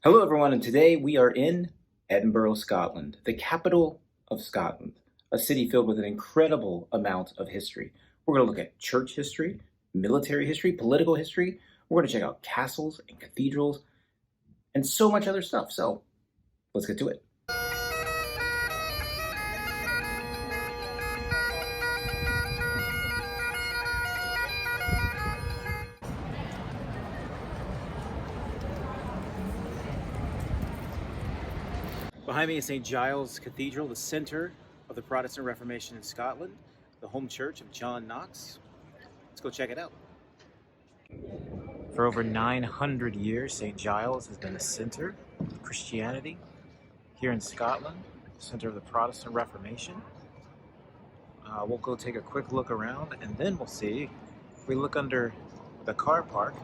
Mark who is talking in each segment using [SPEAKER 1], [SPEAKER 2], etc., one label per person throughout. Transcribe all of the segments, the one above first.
[SPEAKER 1] Hello, everyone, and today we are in Edinburgh, Scotland, the capital of Scotland, a city filled with an incredible amount of history. We're going to look at church history, military history, political history. We're going to check out castles and cathedrals and so much other stuff. So let's get to it. Behind me is St. Giles Cathedral, the center of the Protestant Reformation in Scotland, the home church of John Knox. Let's go check it out. For over 900 years, St. Giles has been the center of Christianity here in Scotland, the center of the Protestant Reformation. We'll go take a quick look around, and then we'll see, if we look under the car park,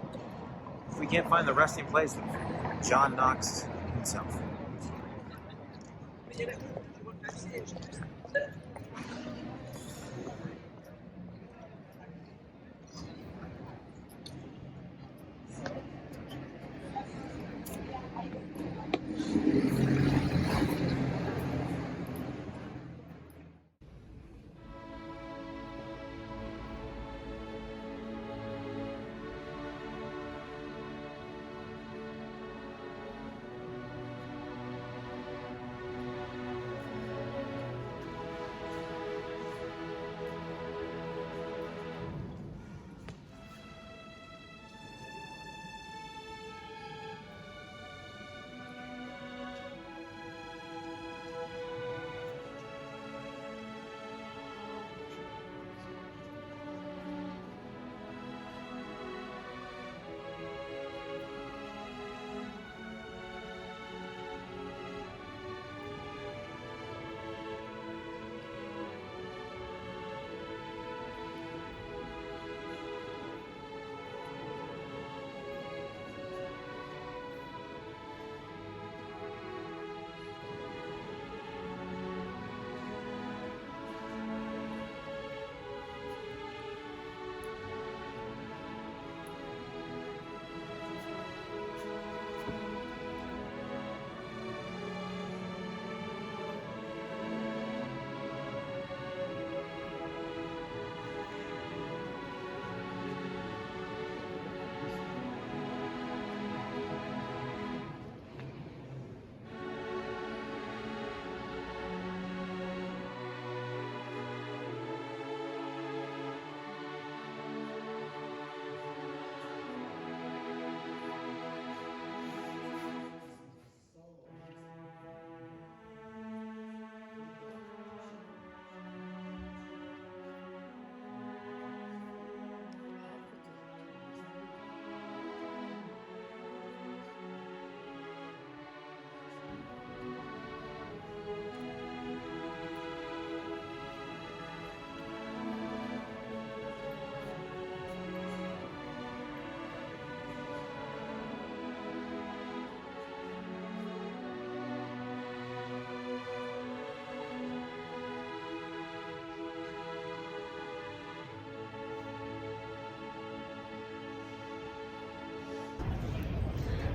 [SPEAKER 1] if we can't find the resting place of John Knox himself.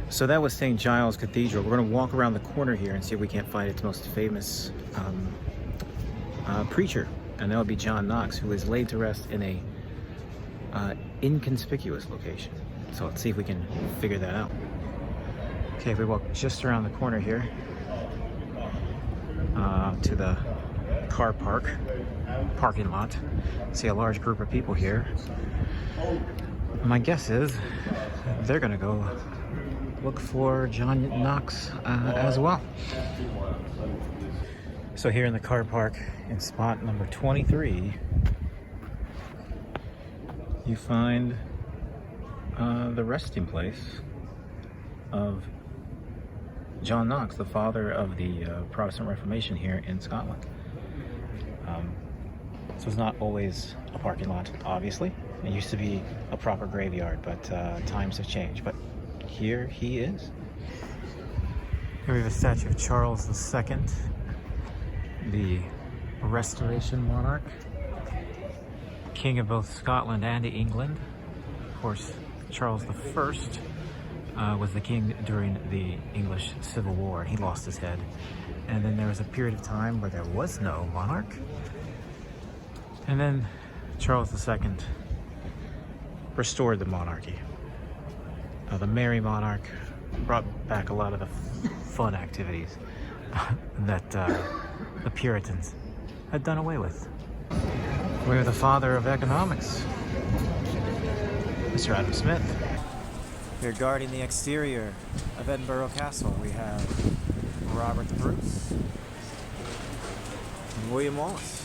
[SPEAKER 1] So that was St. Giles Cathedral. We're going to walk around the corner here and see if we can't find its most famous preacher, and that would be John Knox, who is laid to rest in a inconspicuous location. So let's see if we can figure that out. Okay, if we walk just around the corner here to the car parking lot, see a large group of people here. My guess is they're going to go look for John Knox as well. So here in the car park in spot number 23, you find the resting place of John Knox, the father of the Protestant Reformation here in Scotland. So it's not always a parking lot, obviously. It used to be a proper graveyard, but times have changed. But here he is. Here we have a statue of Charles II, the Restoration monarch, king of both Scotland and England. Of course, Charles I was the king during the English Civil War, and he lost his head. And then there was a period of time where there was no monarch. And then Charles II restored the monarchy. The Merry Monarch brought back a lot of the fun activities that the Puritans had done away with. We're the father of economics, Mr. Adam Smith. Here guarding the exterior of Edinburgh Castle, we have Robert the Bruce and William Wallace.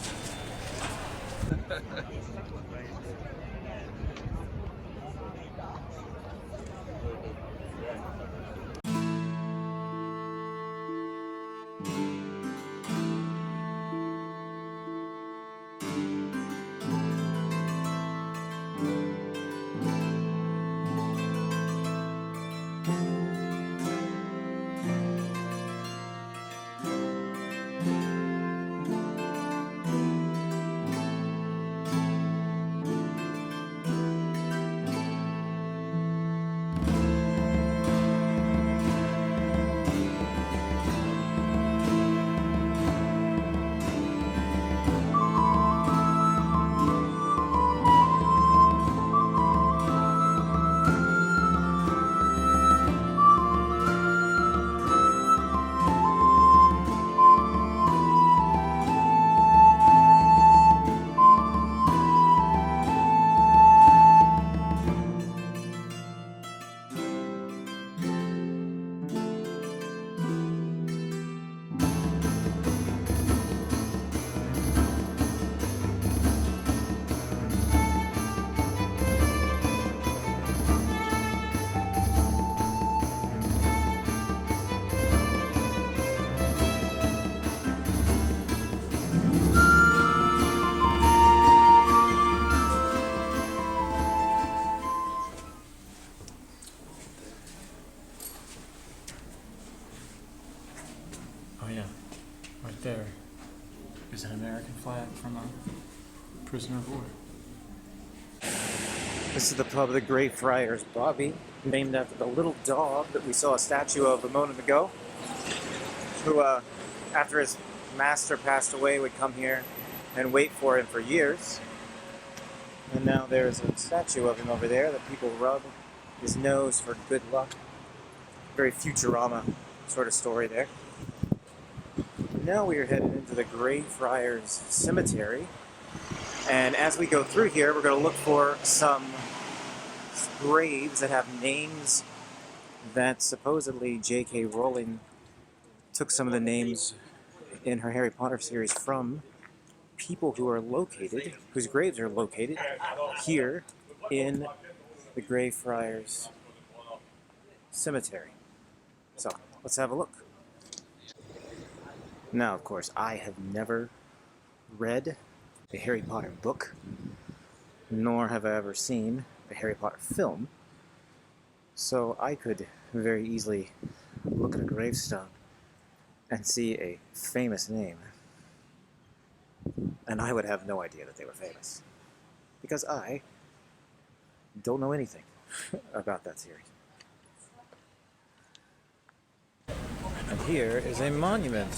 [SPEAKER 1] Right there is an American flag from a prisoner of war. This is the pub of the Grey Friars Bobby, named after the little dog that we saw a statue of a moment ago, who, after his master passed away, would come here and wait for him for years. And now there's a statue of him over there that people rub his nose for good luck. Very Futurama sort of story there. Now we are headed into the Grey Friars Cemetery, and as we go through here, we're going to look for some graves that have names that supposedly J.K. Rowling took some of the names in her Harry Potter series from people who are located, whose graves are located here in the Grey Friars Cemetery. So, let's have a look. Now, of course, I have never read a Harry Potter book, nor have I ever seen a Harry Potter film, so I could very easily look at a gravestone and see a famous name, and I would have no idea that they were famous, because I don't know anything about that series. And here is a monument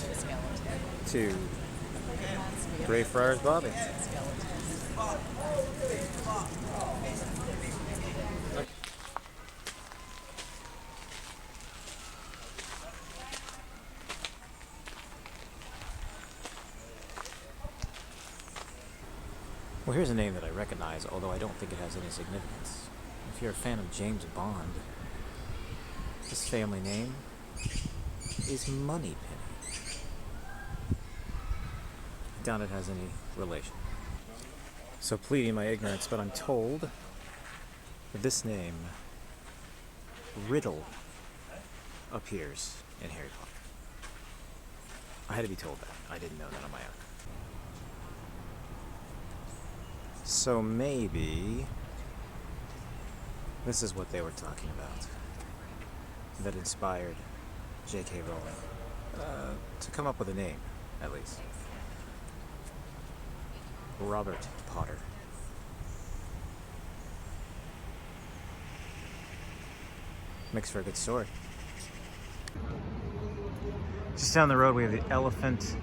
[SPEAKER 1] to Grey Friars Bobby. Well, here's a name that I recognize, although I don't think it has any significance. If you're a fan of James Bond, his family name is Moneypenny. I doubt it has any relation. So pleading my ignorance, but I'm told that this name, Riddle, appears in Harry Potter. I had to be told that. I didn't know that on my own. So maybe this is what they were talking about that inspired J.K. Rowling to come up with a name, at least. Robert Potter. Makes for a good sword. Just down the road we have the elephant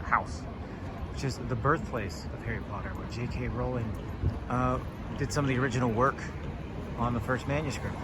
[SPEAKER 1] house, which is the birthplace of Harry Potter, where J.K. Rowling did some of the original work on the first manuscript.